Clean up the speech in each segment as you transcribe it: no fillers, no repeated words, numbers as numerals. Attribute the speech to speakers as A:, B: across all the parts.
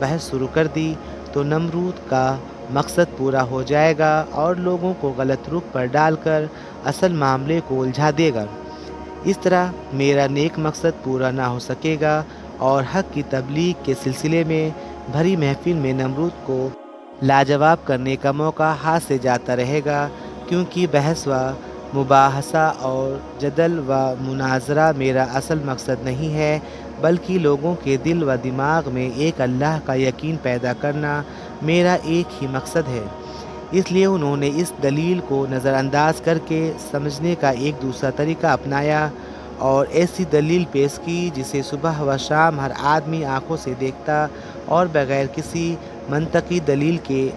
A: بحث شروع کر دی تو نمرود کا مقصد پورا ہو جائے گا اور لوگوں کو غلط رخ پر ڈال کر اصل معاملے کو الجھا دے گا۔ اس طرح میرا نیک مقصد پورا نہ ہو سکے گا اور حق کی تبلیغ کے سلسلے میں بھری محفل میں نمرود کو لاجواب کرنے کا موقع ہاتھ سے جاتا رہے گا، کیونکہ بحث و مباحثہ اور جدل و مناظرہ میرا اصل مقصد نہیں ہے، بلکہ لوگوں کے دل و دماغ میں ایک اللہ کا یقین پیدا کرنا میرا ایک ہی مقصد ہے۔ اس لیے انہوں نے اس دلیل کو نظر انداز کر کے سمجھنے کا ایک دوسرا طریقہ اپنایا اور ایسی دلیل پیش کی جسے صبح و شام ہر آدمی آنکھوں سے دیکھتا اور بغیر کسی منطقی دلیل کے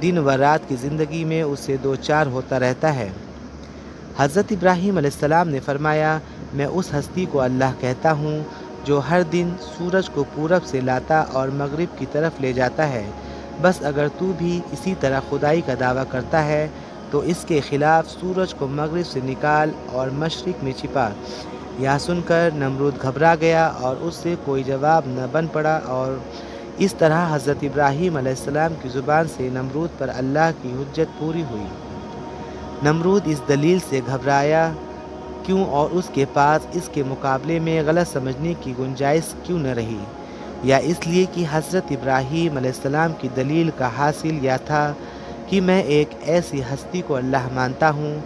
A: دن و رات کی زندگی میں اسے دوچار ہوتا رہتا ہے۔ حضرت ابراہیم علیہ السلام نے فرمایا، میں اس ہستی کو اللہ کہتا ہوں جو ہر دن سورج کو پورب سے لاتا اور مغرب کی طرف لے جاتا ہے۔ بس اگر تو بھی اسی طرح خدائی کا دعویٰ کرتا ہے تو اس کے خلاف سورج کو مغرب سے نکال اور مشرق میں چھپا۔ یہ سن کر نمرود گھبرا گیا اور اس سے کوئی جواب نہ بن پڑا، اور اس طرح حضرت ابراہیم علیہ السلام کی زبان سے نمرود پر اللہ کی حجت پوری ہوئی۔ نمرود اس دلیل سے گھبرایا کیوں اور اس کے پاس اس کے مقابلے میں غلط سمجھنے کی گنجائش کیوں نہ رہی؟ یا اس لیے کہ حضرت ابراہیم علیہ السلام کی دلیل کا حاصل یہ تھا کہ میں ایک ایسی ہستی کو اللہ مانتا ہوں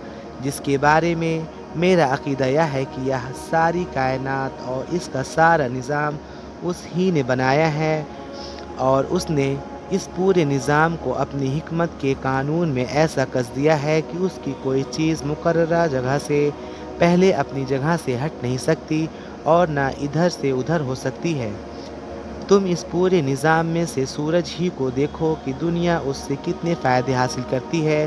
A: جس کے بارے میں میرا عقیدہ یہ ہے کہ یہ ساری کائنات اور اس کا سارا نظام اس ہی نے بنایا ہے، اور اس نے اس پورے نظام کو اپنی حکمت کے قانون میں ایسا کس دیا ہے کہ اس کی کوئی چیز مقررہ جگہ سے پہلے اپنی جگہ سے ہٹ نہیں سکتی اور نہ ادھر سے ادھر ہو سکتی ہے۔ تم اس پورے نظام میں سے سورج ہی کو دیکھو کہ دنیا اس سے کتنے فائدے حاصل کرتی ہے،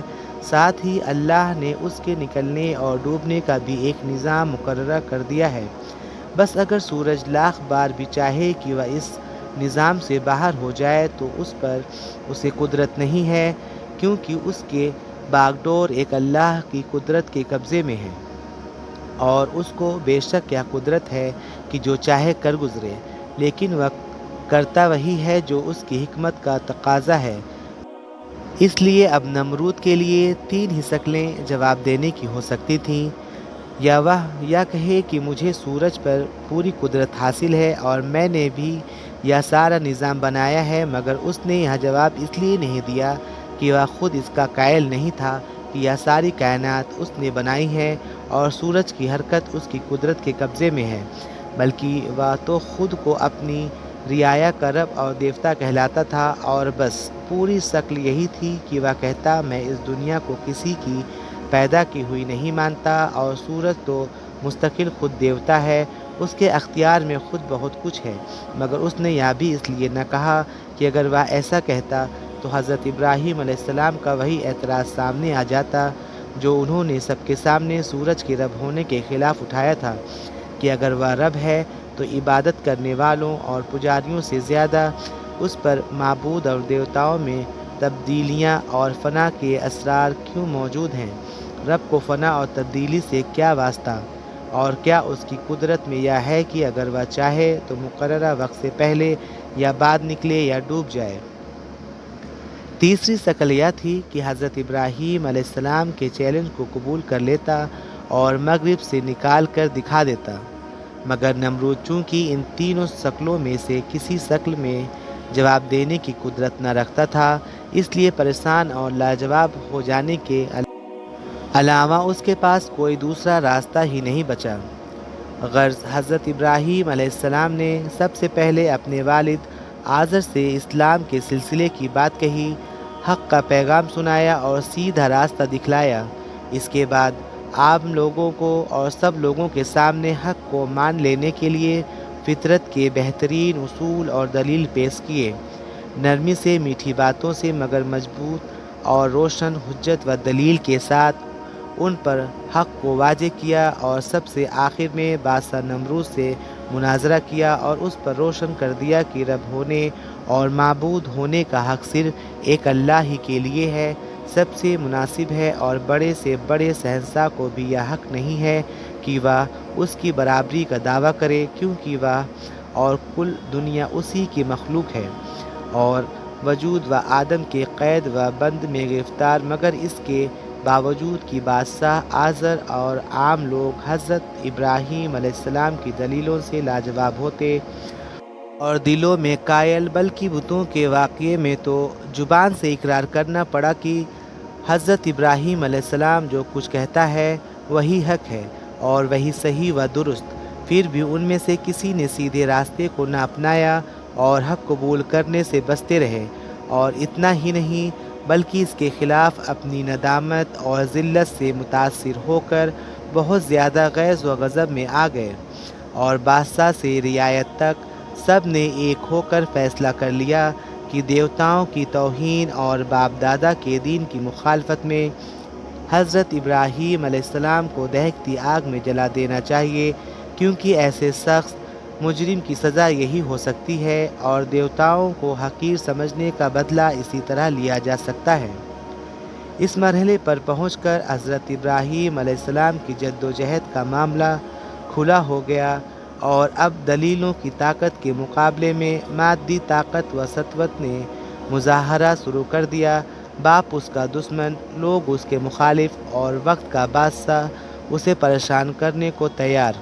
A: ساتھ ہی اللہ نے اس کے نکلنے اور ڈوبنے کا بھی ایک نظام مقررہ کر دیا ہے۔ بس اگر سورج لاکھ بار بھی چاہے کہ وہ اس نظام سے باہر ہو جائے تو اس پر اسے قدرت نہیں ہے، کیونکہ اس کے باغ ڈور ایک اللہ کی قدرت کے قبضے میں ہے، اور اس کو بے شک کیا قدرت ہے کہ جو چاہے کر گزرے، لیکن وہ کرتا وہی ہے جو اس کی حکمت کا تقاضا ہے۔ اس لیے اب نمرود کے لیے تین ہی شکلیں جواب دینے کی ہو سکتی تھیں، یا وہ یا کہے کہ مجھے سورج پر پوری قدرت حاصل ہے اور میں نے بھی یہ سارا نظام بنایا ہے، مگر اس نے یہ جواب اس لیے نہیں دیا کہ وہ خود اس کا قائل نہیں تھا کہ یہ ساری کائنات اس نے بنائی ہے اور سورج کی حرکت اس کی قدرت کے قبضے میں ہے، بلکہ وہ تو خود کو اپنی رعایا کا رب اور دیوتا کہلاتا تھا، اور بس پوری شکل یہی تھی کہ وہ کہتا میں اس دنیا کو کسی کی پیدا کی ہوئی نہیں مانتا، اور سورج تو مستقل خود دیوتا ہے، اس کے اختیار میں خود بہت کچھ ہے۔ مگر اس نے یہ بھی اس لیے نہ کہا کہ اگر وہ ایسا کہتا تو حضرت ابراہیم علیہ السلام کا وہی اعتراض سامنے آ جاتا جو انہوں نے سب کے سامنے سورج کے رب ہونے کے خلاف اٹھایا تھا، کہ اگر وہ رب ہے تو عبادت کرنے والوں اور پجاریوں سے زیادہ اس پر معبود اور دیوتاؤں میں تبدیلیاں اور فنا کے اسرار کیوں موجود ہیں؟ رب کو فنا اور تبدیلی سے کیا واسطہ، اور کیا اس کی قدرت میں یہ ہے کہ اگر وہ چاہے تو مقررہ وقت سے پہلے یا بعد نکلے یا ڈوب جائے؟ تیسری شکل یہ تھی کہ حضرت ابراہیم علیہ السلام کے چیلنج کو قبول کر لیتا اور مغرب سے نکال کر دکھا دیتا، مگر نمرود چونکہ ان تینوں شکلوں میں سے کسی شکل میں جواب دینے کی قدرت نہ رکھتا تھا، اس لیے پریشان اور لاجواب ہو جانے کے علاوہ اس کے پاس کوئی دوسرا راستہ ہی نہیں بچا۔ غرض حضرت ابراہیم علیہ السلام نے سب سے پہلے اپنے والد آزر سے اسلام کے سلسلے کی بات کہی، حق کا پیغام سنایا اور سیدھا راستہ دکھلایا۔ اس کے بعد عام لوگوں کو اور سب لوگوں کے سامنے حق کو مان لینے کے لیے فطرت کے بہترین اصول اور دلیل پیش کیے، نرمی سے، میٹھی باتوں سے، مگر مضبوط اور روشن حجت و دلیل کے ساتھ ان پر حق کو واضح کیا، اور سب سے آخر میں بادشاہ نمرود سے مناظرہ کیا اور اس پر روشن کر دیا کہ رب ہونے اور معبود ہونے کا حق صرف ایک اللہ ہی کے لیے ہے، سب سے مناسب ہے، اور بڑے سے بڑے شہنشاہ کو بھی یہ حق نہیں ہے کہ وہ اس کی برابری کا دعویٰ کرے، کیونکہ وہ اور کل دنیا اسی کی مخلوق ہے، اور وجود و آدم کے قید و بند میں گرفتار، مگر اس کے باوجود کہ بادشاہ آزر اور عام لوگ حضرت ابراہیم علیہ السلام کی دلیلوں سے لاجواب ہوتے اور دلوں میں قائل، بلکہ بتوں کے واقعے میں تو زبان سے اقرار کرنا پڑا کہ حضرت ابراہیم علیہ السلام جو کچھ کہتا ہے وہی حق ہے اور وہی صحیح و درست، پھر بھی ان میں سے کسی نے سیدھے راستے کو نہ اپنایا اور حق قبول کرنے سے بچتے رہے، اور اتنا ہی نہیں بلکہ اس کے خلاف اپنی ندامت اور ذلت سے متاثر ہو کر بہت زیادہ غیظ و غضب میں آ گئے، اور بادشاہ سے رعایت تک سب نے ایک ہو کر فیصلہ کر لیا کہ دیوتاؤں کی توہین اور باپ دادا کے دین کی مخالفت میں حضرت ابراہیم علیہ السلام کو دہکتی آگ میں جلا دینا چاہیے، کیونکہ ایسے شخص مجرم کی سزا یہی ہو سکتی ہے، اور دیوتاؤں کو حقیر سمجھنے کا بدلہ اسی طرح لیا جا سکتا ہے۔ اس مرحلے پر پہنچ کر حضرت ابراہیم علیہ السلام کی جد و جہد کا معاملہ کھلا ہو گیا، اور اب دلیلوں کی طاقت کے مقابلے میں مادی طاقت و سطوت نے مظاہرہ شروع کر دیا۔ باپ اس کا دشمن، لوگ اس کے مخالف، اور وقت کا بادشاہ اسے پریشان کرنے کو تیار۔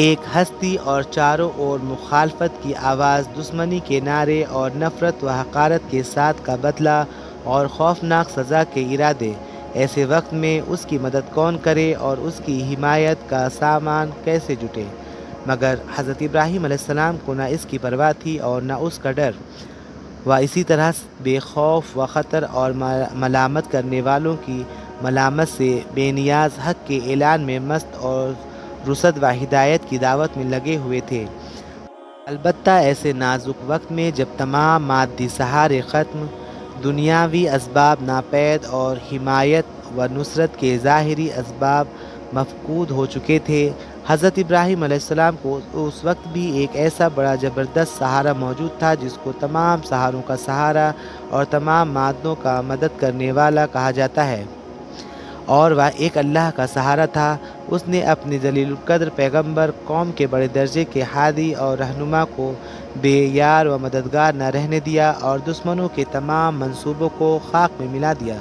A: ایک ہستی اور چاروں اور مخالفت کی آواز، دشمنی کے نعرے اور نفرت و حقارت کے ساتھ کا بدلہ اور خوفناک سزا کے ارادے۔ ایسے وقت میں اس کی مدد کون کرے اور اس کی حمایت کا سامان کیسے جٹے؟ مگر حضرت ابراہیم علیہ السلام کو نہ اس کی پرواہ تھی اور نہ اس کا ڈر۔ وہ اسی طرح بے خوف و خطر اور ملامت کرنے والوں کی ملامت سے بے نیاز حق کے اعلان میں مست اور رشد و ہدایت کی دعوت میں لگے ہوئے تھے۔ البتہ ایسے نازک وقت میں جب تمام مادی سہارے ختم، دنیاوی اسباب ناپید اور حمایت و نصرت کے ظاہری اسباب مفقود ہو چکے تھے، حضرت ابراہیم علیہ السلام کو اس وقت بھی ایک ایسا بڑا زبردست سہارا موجود تھا جس کو تمام سہاروں کا سہارا اور تمام مادوں کا مدد کرنے والا کہا جاتا ہے، اور وہ ایک اللہ کا سہارا تھا۔ اس نے اپنے جلیل القدر پیغمبر، قوم کے بڑے درجے کے ہادی اور رہنما کو بے یار و مددگار نہ رہنے دیا اور دشمنوں کے تمام منصوبوں کو خاک میں ملا دیا۔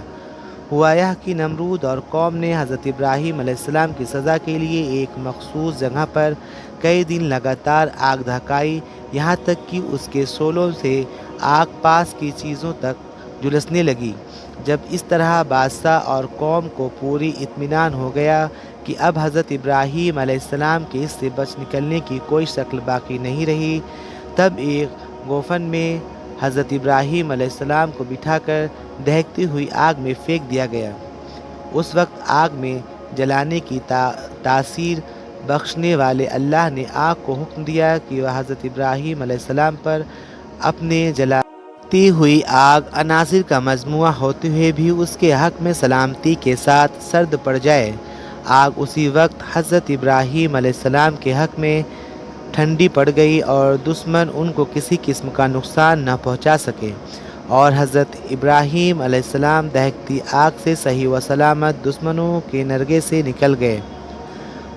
A: ہوا یہ کہ نمرود اور قوم نے حضرت ابراہیم علیہ السلام کی سزا کے لیے ایک مخصوص جگہ پر کئی دن لگاتار آگ دھکائی، یہاں تک کہ اس کے شعلوں سے آگ پاس کی چیزوں تک جھلسنے لگی۔ جب اس طرح بادشاہ اور قوم کو پوری اطمینان ہو گیا کہ اب حضرت ابراہیم علیہ السلام کے اس سے بچ نکلنے کی کوئی شکل باقی نہیں رہی، تب ایک گوفن میں حضرت ابراہیم علیہ السلام کو بٹھا کر دہکتی ہوئی آگ میں پھینک دیا گیا۔ اس وقت آگ میں جلانے کی تاثیر بخشنے والے اللہ نے آگ کو حکم دیا کہ وہ حضرت ابراہیم علیہ السلام پر اپنے جلاتی ہوئی آگ عناصر کا مجموعہ ہوتے ہوئے بھی اس کے حق میں سلامتی کے ساتھ سرد پڑ جائے۔ آگ اسی وقت حضرت ابراہیم علیہ السلام کے حق میں ٹھنڈی پڑ گئی اور دشمن ان کو کسی قسم کا نقصان نہ پہنچا سکے، اور حضرت ابراہیم علیہ السلام دہکتی آگ سے صحیح و سلامت دشمنوں کے نرغے سے نکل گئے۔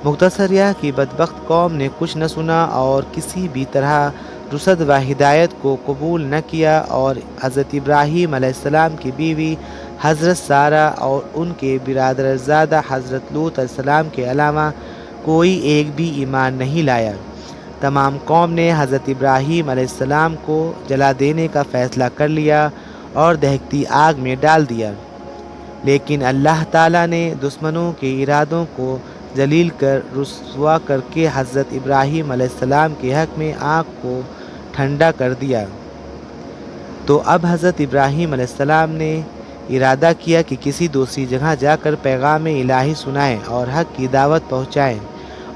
A: مختصر یہ کہ بدبخت قوم نے کچھ نہ سنا اور کسی بھی طرح رشد و ہدایت کو قبول نہ کیا، اور حضرت ابراہیم علیہ السلام کی بیوی حضرت سارہ اور ان کے برادرزادہ حضرت لوط علیہ السلام کے علاوہ کوئی ایک بھی ایمان نہیں لایا۔ تمام قوم نے حضرت ابراہیم علیہ السلام کو جلا دینے کا فیصلہ کر لیا اور دہکتی آگ میں ڈال دیا، لیکن اللہ تعالیٰ نے دشمنوں کے ارادوں کو ذلیل کر رسوا کر کے حضرت ابراہیم علیہ السلام کے حق میں آگ کو ٹھنڈا کر دیا۔ تو اب حضرت ابراہیم علیہ السلام نے ارادہ کیا کہ کسی دوسری جگہ جا کر پیغام الہی سنائیں اور حق کی دعوت پہنچائیں،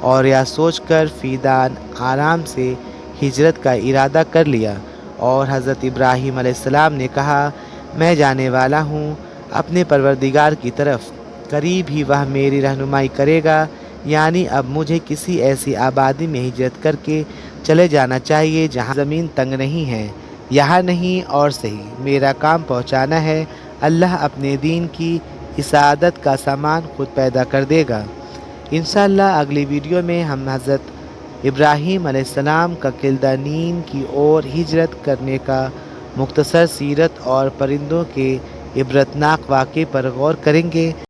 A: اور یہ سوچ کر فی دار آرام سے ہجرت کا ارادہ کر لیا۔ اور حضرت ابراہیم علیہ السلام نے کہا، میں جانے والا ہوں اپنے پروردگار کی طرف، قریب ہی وہ میری رہنمائی کرے گا، یعنی اب مجھے کسی ایسی آبادی میں ہجرت کر کے چلے جانا چاہیے جہاں زمین تنگ نہیں ہے، یہاں نہیں اور صحیح میرا کام پہنچانا ہے، اللہ اپنے دین کی اسعادت کا سامان خود پیدا کر دے گا۔ انشاءاللہ اگلی ویڈیو میں ہم حضرت ابراہیم علیہ السلام کا کلدانین کی اور ہجرت کرنے کا مختصر سیرت اور پرندوں کے عبرتناک واقعے پر غور کریں گے۔